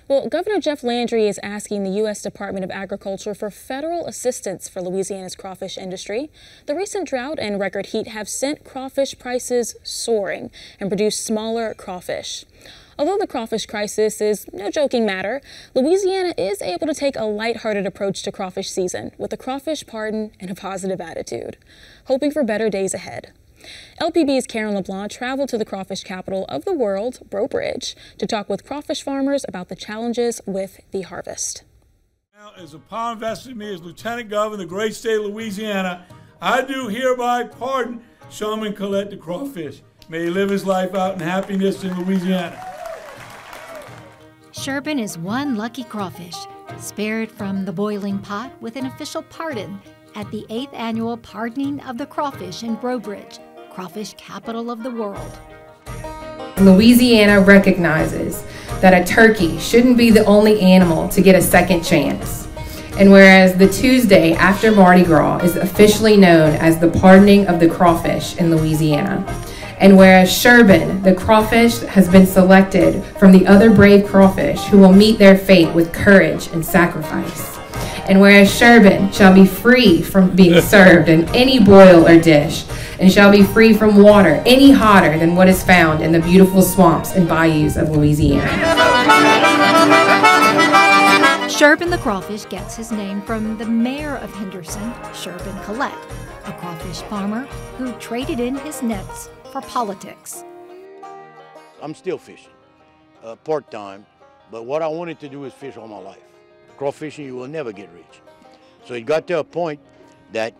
Well, Governor Jeff Landry is asking the U.S. Department of Agriculture for federal assistance for Louisiana's crawfish industry. The recent drought and record heat have sent crawfish prices soaring and produced smaller crawfish. Although the crawfish crisis is no joking matter, Louisiana is able to take a lighthearted approach to crawfish season with a crawfish pardon and a positive attitude, hoping for better days ahead. LPB's Karen LeBlanc traveled to the crawfish capital of the world, Breaux Bridge, to talk with crawfish farmers about the challenges with the harvest. Now, as a power invested in me as Lieutenant Governor of the great state of Louisiana, I do hereby pardon Shaman Collette the crawfish. May he live his life out in happiness in Louisiana. Sherbin is one lucky crawfish, spared from the boiling pot with an official pardon at the 8th annual Pardoning of the Crawfish in Breaux Bridge, crawfish capital of the world. Louisiana recognizes that a turkey shouldn't be the only animal to get a second chance. And whereas the Tuesday after Mardi Gras is officially known as the Pardoning of the Crawfish in Louisiana, and whereas Sherbin, the crawfish, has been selected from the other brave crawfish who will meet their fate with courage and sacrifice, and whereas Sherbin shall be free from being served in any boil or dish, and shall be free from water any hotter than what is found in the beautiful swamps and bayous of Louisiana. Sherbin the crawfish gets his name from the mayor of Henderson, Sherbin Collette, a crawfish farmer who traded in his nets for politics. I'm still fishing, part-time, but what I wanted to do is fish all my life. Crawfishing, you will never get rich. So it got to a point that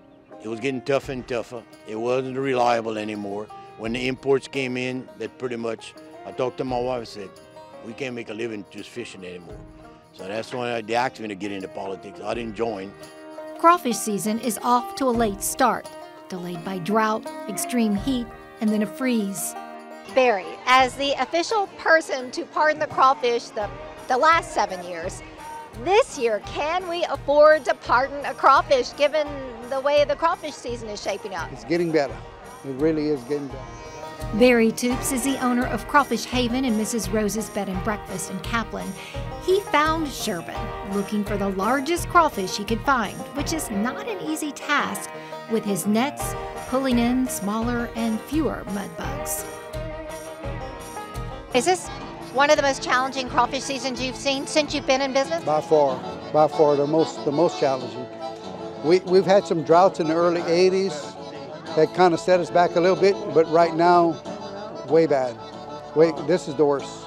it was getting tougher and tougher. It wasn't reliable anymore. When the imports came in, that pretty much, I talked to my wife and said, we can't make a living just fishing anymore. So that's when they asked me to get into politics. I didn't join. Crawfish season is off to a late start, delayed by drought, extreme heat, and then a freeze. Barry, as the official person to pardon the crawfish the last 7 years, this year, can we afford to pardon a crawfish given the way the crawfish season is shaping up? It's getting better. It really is getting better. Barry Toops is the owner of Crawfish Haven and Mrs. Rose's Bed and Breakfast in Kaplan. He found Sherbin looking for the largest crawfish he could find, which is not an easy task with his nets pulling in smaller and fewer mud bugs. Is this one of the most challenging crawfish seasons you've seen since you've been in business? By far the most challenging. We've had some droughts in the early 80s that kind of set us back a little bit, but right now, way bad. This is the worst.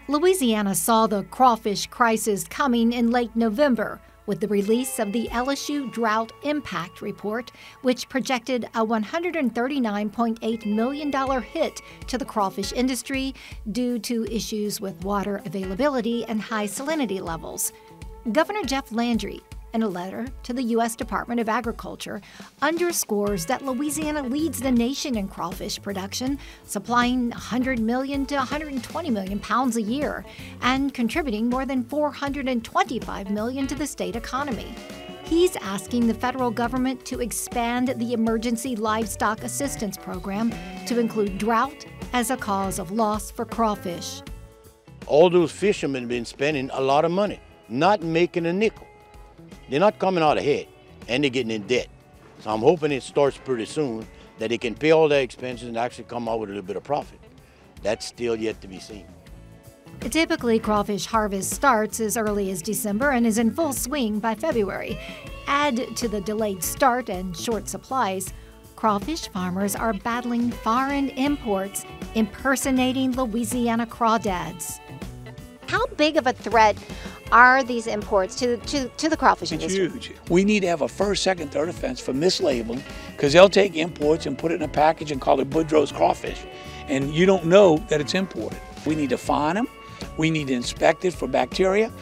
Louisiana saw the crawfish crisis coming in late November with the release of the LSU Drought Impact Report, which projected a $139.8 million hit to the crawfish industry due to issues with water availability and high salinity levels. Governor Jeff Landry, in a letter to the U.S. Department of Agriculture, underscores that Louisiana leads the nation in crawfish production, supplying 100 million to 120 million pounds a year and contributing more than 425 million to the state economy. He's asking the federal government to expand the Emergency Livestock Assistance Program to include drought as a cause of loss for crawfish. All those fishermen have been spending a lot of money, not making a nickel. They're not coming out ahead, and they're getting in debt. So I'm hoping it starts pretty soon, that they can pay all their expenses and actually come out with a little bit of profit. That's still yet to be seen. Typically, crawfish harvest starts as early as December and is in full swing by February. Add to the delayed start and short supplies, crawfish farmers are battling foreign imports impersonating Louisiana crawdads. How big of a threat are these imports to the crawfish industry? It's huge. We need to have a first, second, third offense for mislabeling, because they'll take imports and put it in a package and call it Boudreaux's crawfish, and you don't know that it's imported. We need to fine them. We need to inspect it for bacteria,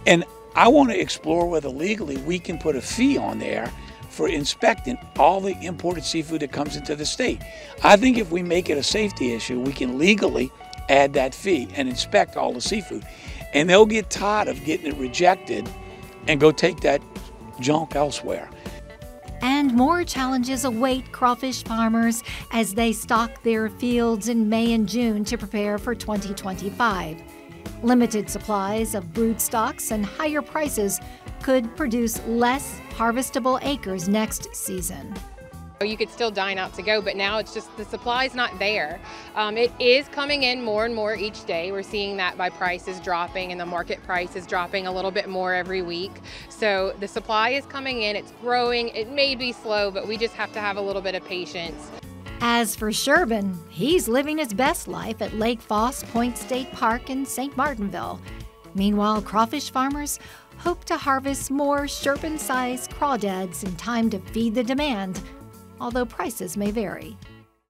and I want to explore whether legally we can put a fee on there for inspecting all the imported seafood that comes into the state. I think if we make it a safety issue, we can legally add that fee and inspect all the seafood. And they'll get tired of getting it rejected and go take that junk elsewhere. And more challenges await crawfish farmers as they stock their fields in May and June to prepare for 2025. Limited supplies of broodstocks and higher prices could produce less harvestable acres next season. You could still dine out to go, but now it's just the supply's not there. It is coming in more and more each day. We're seeing that by prices dropping, and the market price is dropping a little bit more every week. So the supply is coming in, it's growing. It may be slow, but we just have to have a little bit of patience. As for Sherbin, he's living his best life at Lake Foss Point State Park in St. Martinville. Meanwhile, crawfish farmers hope to harvest more Sherbin-sized crawdads in time to feed the demand, although prices may vary.